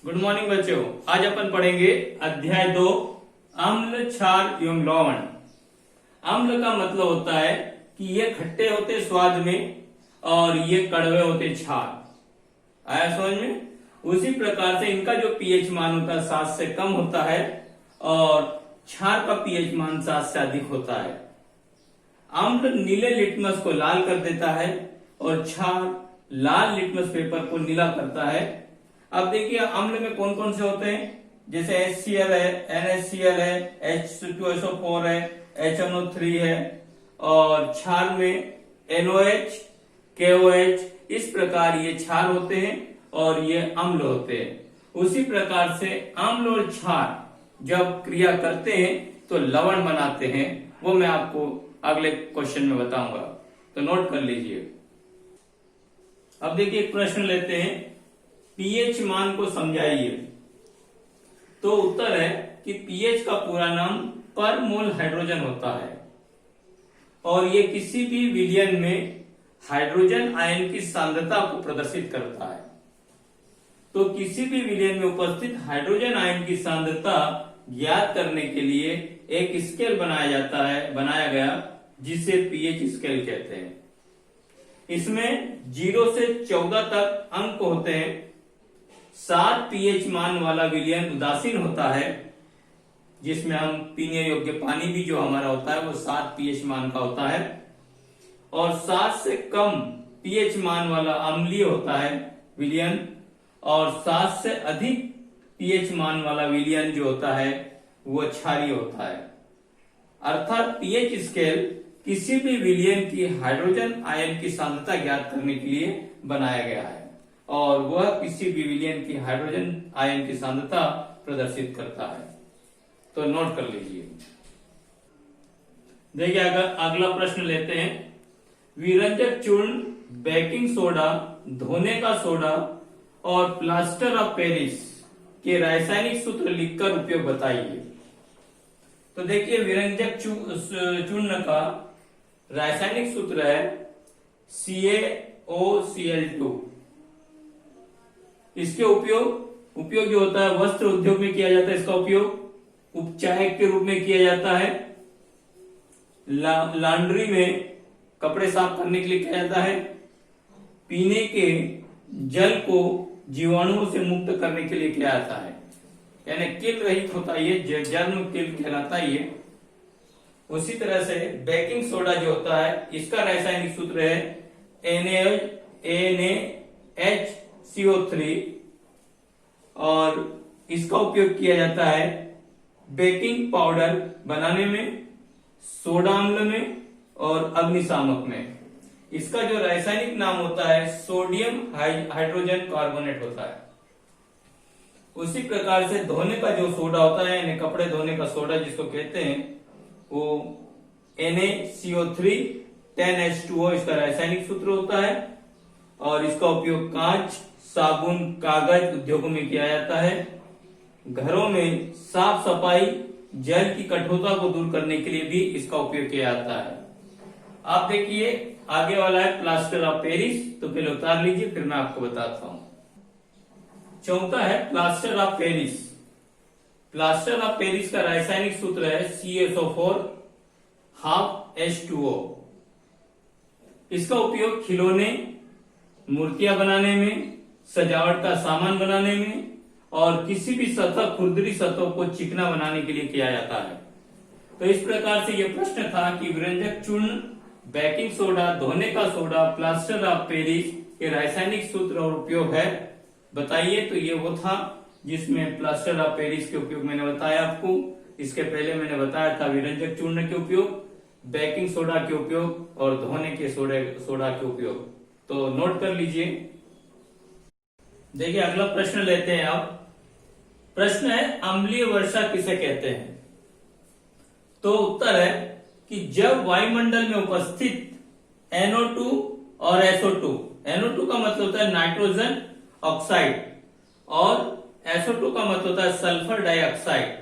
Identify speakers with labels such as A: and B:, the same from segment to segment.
A: Good morning बच्चों। आज अपन पढ़ेंगे अध्याय 2 अम्ल, क्षार एवं लवण। अम्ल का मतलब होता है कि ये खट्टे होते स्वाद में और ये कड़वे होते क्षार। आया समझ में? उसी प्रकार से इनका जो पीएच मान होता है 7 से कम होता है और क्षार का पीएच मान 7 से अधिक होता है। अम्ल नीले लिटमस को लाल कर देता है और क्षार लाल लिटमस पेपर को नीला करता है। अब देखिए अम्ल में कौन कौन से होते हैं, जैसे HCl है, NaCl है, H2SO4 है, HNO3 है और क्षार में NOH, KOH, इस प्रकार ये क्षार होते हैं और ये अम्ल होते हैं। उसी प्रकार से अम्ल और क्षार जब क्रिया करते हैं तो लवण बनाते हैं, वो मैं आपको अगले क्वेश्चन में बताऊंगा, तो नोट कर लीजिए। अब देखिए एक प्रश्न लेते हैं, पीएच मान को समझाइए। तो उत्तर है कि पीएच का पूरा नाम पर मोल हाइड्रोजन होता है और ये किसी भी विलयन में हाइड्रोजन आयन की सांद्रता को प्रदर्शित करता है। तो किसी भी विलयन में उपस्थित हाइड्रोजन आयन की सांद्रता ज्ञात करने के लिए एक स्केल बनाया गया जिसे पीएच स्केल कहते हैं। इसमें 0 से 14 तक अंक होते हैं। 7 पीएच मान वाला विलयन उदासीन होता है, जिसमें हम पीने योग्य पानी भी जो हमारा होता है वो 7 पीएच मान का होता है। और 7 से कम पीएच मान वाला अम्लीय होता है विलयन और 7 से अधिक पीएच मान वाला विलयन जो होता है वो क्षारीय होता है। अर्थात पीएच स्केल किसी भी विलयन की हाइड्रोजन आयन की सांद्रता ज्ञात करने के लिए बनाया गया है और वह किसी भी विलयन की हाइड्रोजन आयन की सांद्रता प्रदर्शित करता है, तो नोट कर लीजिए। देखिए अगला प्रश्न लेते हैं, विरंजक चूर्ण, बेकिंग सोडा, धोने का सोडा और प्लास्टर ऑफ पेरिस के रासायनिक सूत्र लिखकर उपयोग बताइए। तो देखिए विरंजक चूर्ण का रासायनिक सूत्र है CaOCl2। इसके उपयोग जो होता है वस्त्र उद्योग में किया जाता है, इसका उपयोग उपचायक के रूप में किया जाता है, लॉन्ड्री में कपड़े साफ करने के लिए किया जाता है, पीने के जल को जीवाणुओं से मुक्त करने के लिए किया जाता है, यानी किल रहित होता है, ये जर्म किल कहलाता है ये। उसी तरह से बेकिंग सोडा जो होता है इसका रासायनिक सूत्र है NaHCO3 और इसका उपयोग किया जाता है बेकिंग पाउडर बनाने में, सोडा अम्ल में और अग्निशामक में। इसका जो रासायनिक नाम होता है सोडियम हाइड्रोजन कार्बोनेट होता है। उसी प्रकार से धोने का जो सोडा होता है यानी कपड़े धोने का सोडा जिसको कहते हैं वो NaCO3 10H2O इसका रासायनिक सूत्र होता है और इसका उपयोग कांच, साबुन, कागज उद्योगों में किया जाता है। घरों में साफ सफाई, जल की कठोरता को दूर करने के लिए भी इसका उपयोग किया जाता है। आप देखिए आगे वाला है प्लास्टर ऑफ पेरिस, तो पहले उतार लीजिए फिर मैं आपको बताता हूं। चौथा है plaster of Paris. Plaster of Paris का रासायनिक सूत्र है CaSO4 12H2O। इसका उपयोग खिलौने, मूर्तियां बनाने में, सजावट का सामान बनाने में और किसी भी सतह, खुरदरी सतहों को चिकना बनाने के लिए किया जाता है। तो इस प्रकार से यह प्रश्न था कि विरंजक चूर्ण, बेकिंग सोडा, धोने का सोडा, प्लास्टर ऑफ पेरिस के रासायनिक सूत्र और उपयोग है बताइए। तो ये वो था जिसमें प्लास्टर ऑफ पेरिस के उपयोग मैंने बताया आपको। इसके पहले मैंने बताया था विरंजक चूर्ण के उपयोग, बेकिंग सोडा के उपयोग और धोने के सोडा के उपयोग, तो नोट कर लीजिए। देखिए अगला प्रश्न लेते हैं आप। प्रश्न है अम्लीय वर्षा किसे कहते हैं? तो उत्तर है कि जब वायुमंडल में उपस्थित NO2 और SO2, NO2 का मतलब होता है नाइट्रोजन ऑक्साइड और SO2 का मतलब होता है सल्फर डाइऑक्साइड,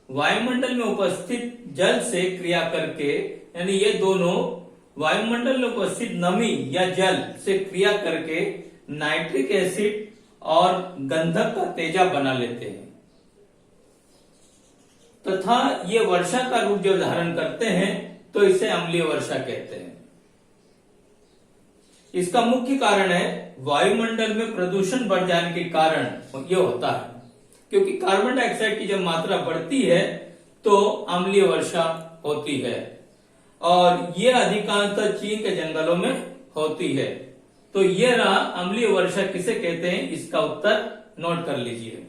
A: वायुमंडल में उपस्थित जल से क्रिया करके, यानी ये दोनों वायुमंडल में उपस्थित नमी या जल से क्रिया करके नाइट्रिक एसिड और गंधक का तेजाब बना लेते हैं तथा ये वर्षा का रूप जब धारण करते हैं तो इसे अम्लीय वर्षा कहते हैं। इसका मुख्य कारण है वायुमंडल में प्रदूषण बढ़ जाने के कारण ये होता है, क्योंकि कार्बन डाइऑक्साइड की जब मात्रा बढ़ती है तो अम्लीय वर्षा होती है और ये अधिकांशतः चीन के जंगलों में होती है। तो ये रहा अम्लीय वर्षा किसे कहते हैं, इसका उत्तर नोट कर लीजिए।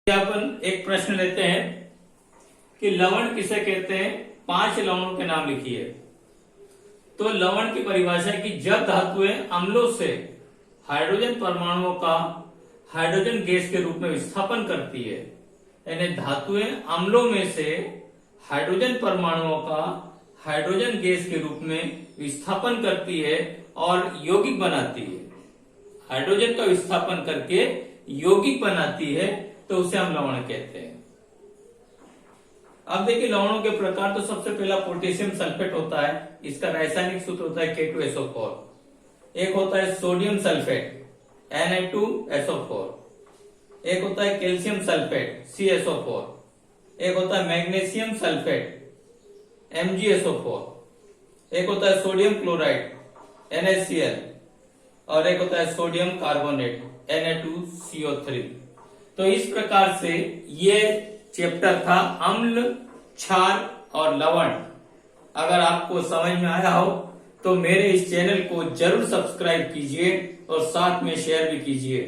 A: अपन एक प्रश्न लेते हैं कि लवण किसे कहते हैं, 5 लवणों के नाम लिखिए। तो लवण की परिभाषा की जब धातुएं अम्लों से हाइड्रोजन परमाणुओं का हाइड्रोजन गैस के रूप में विस्थापन करती है, यानी धातुएं अम्लों में से हाइड्रोजन परमाणुओं का हाइड्रोजन गैस के रूप में विस्थापन करती है और यौगिक बनाती है, हाइड्रोजन का विस्थापन करके यौगिक बनाती है, तो उसे हम लवण कहते हैं। अब देखिए लवणों के प्रकार, तो सबसे पहला पोटेशियम सल्फेट होता है, इसका रासायनिक सूत्र होता है K2SO4। एक होता है सोडियम सल्फेट Na2SO4, एक होता है कैल्शियम सल्फेट CSO4, एक होता है मैग्नीशियम सल्फेट MgSO4, एक होता है सोडियम क्लोराइड NaCl और एक होता है सोडियम कार्बोनेट Na2CO3। तो इस प्रकार से ये चैप्टर था अम्ल, क्षार और लवण। अगर आपको समझ में आया हो तो मेरे इस चैनल को जरूर सब्सक्राइब कीजिए और साथ में शेयर भी कीजिए।